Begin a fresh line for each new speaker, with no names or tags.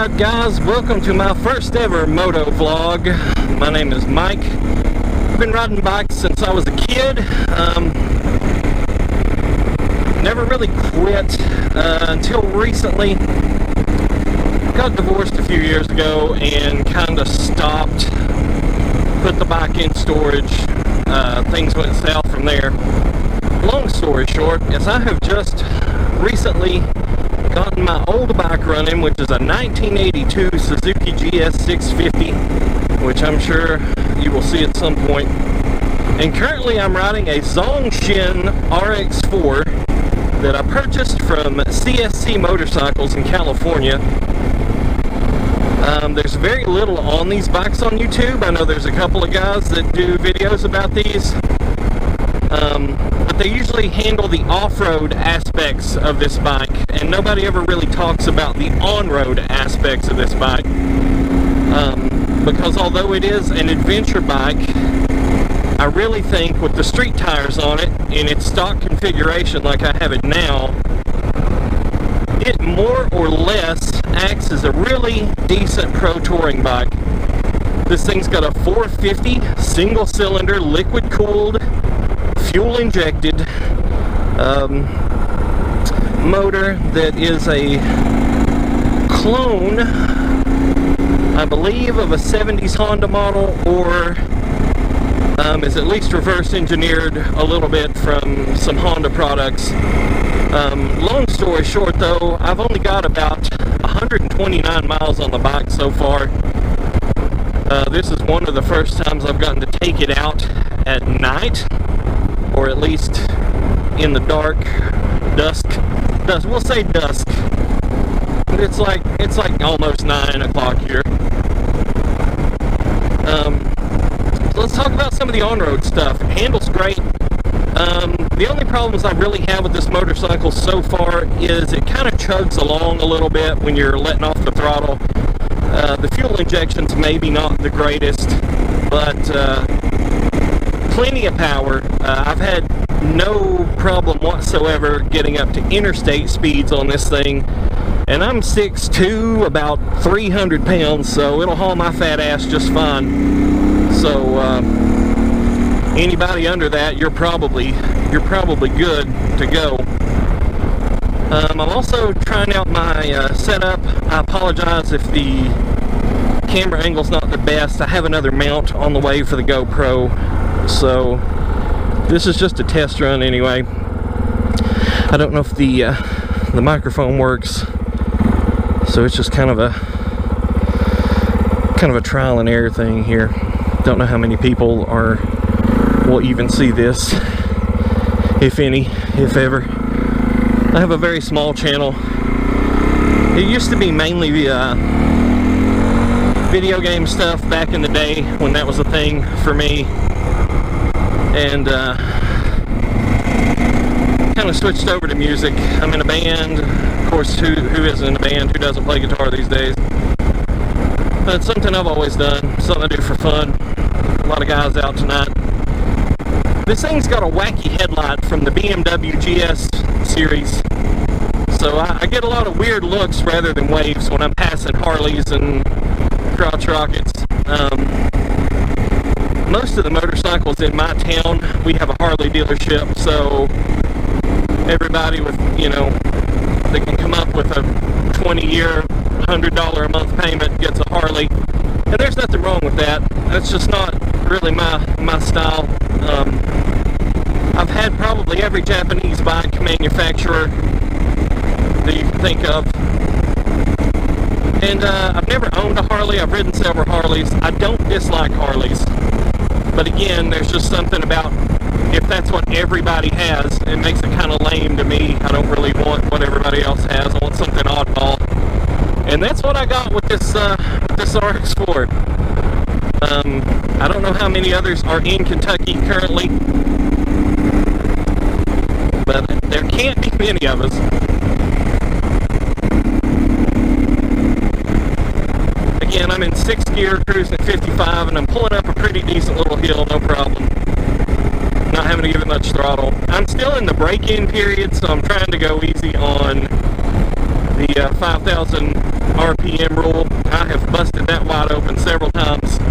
Alright guys, welcome to my first ever moto vlog. My name is Mike. I've been riding bikes since I was a kid. Never really quit until recently. Got divorced a few years ago and kind of stopped. Put the bike in storage. Things went south from there. Long story short, is I have just recently gotten my old bike running, which is a 1982 Suzuki GS650, which I'm sure you will see at some point. And currently I'm riding a Zongshin RX4 that I purchased from CSC Motorcycles in California. There's very little on these bikes on YouTube. I know there's a couple of guys that do videos about these. But they usually handle the off-road aspects of this bike, and nobody ever really talks about the on-road aspects of this bike. Because although it is an adventure bike, I really think with the street tires on it, in its stock configuration like I have it now, it more or less acts as a really decent pro touring bike. This thing's got a 450 single-cylinder liquid-cooled fuel injected motor that is a clone, I believe, of a 70s Honda model, or is at least reverse engineered a little bit from some Honda products. Long story short though, I've only got about 129 miles on the bike so far. This is one of the first times I've gotten to take it out at night, or at least in the dark, dusk, we'll say dusk, but it's like almost 9 o'clock here. So let's talk about some of the on-road stuff. It handles great. The only problems I really have with this motorcycle so far is it kind of chugs along a little bit when you're letting off the throttle. The fuel injection's maybe not the greatest, but plenty of power. I've had no problem whatsoever getting up to interstate speeds on this thing, and I'm 6'2", about 300 pounds, so it'll haul my fat ass just fine. So anybody under that, you're probably good to go. I'm also trying out my setup. I apologize if the camera angle's not the best. I have another mount on the way for the GoPro, so this is just a test run anyway. I don't know if the microphone works, so it's just kind of a trial and error thing here. Don't know how many people will even see this, if any, if ever. I have a very small channel. It used to be mainly video game stuff back in the day when that was a thing for me, and kind of switched over to music. I'm in a band. Of course, who isn't in a band? Who doesn't play guitar these days? But it's something I've always done, something I do for fun. A lot of guys out tonight. This thing's got a wacky headlight from the BMW GS series, so I get a lot of weird looks rather than waves when I'm passing Harleys and crotch rockets. Most of the motorcycles in my town, we have a Harley dealership, so everybody with, they can come up with a 20-year, $100 a month payment gets a Harley, and there's nothing wrong with that. That's just not really my style. I've had probably every Japanese bike manufacturer that you can think of, and I've never owned a Harley. I've ridden several Harleys. I don't dislike Harleys, but again, there's just something about, if that's what everybody has, it makes it kind of lame to me. I don't really want what everybody else has. I want something oddball, and that's what I got with this RX4. I don't know how many others are in Kentucky currently, but there can't be many of us. Again, I'm in 6th gear, cruising at 55, and I'm pulling up a pretty decent little hill, no problem. Not having to give it much throttle. I'm still in the break-in period, so I'm trying to go easy on the 5,000 RPM rule. I have busted that wide open several times.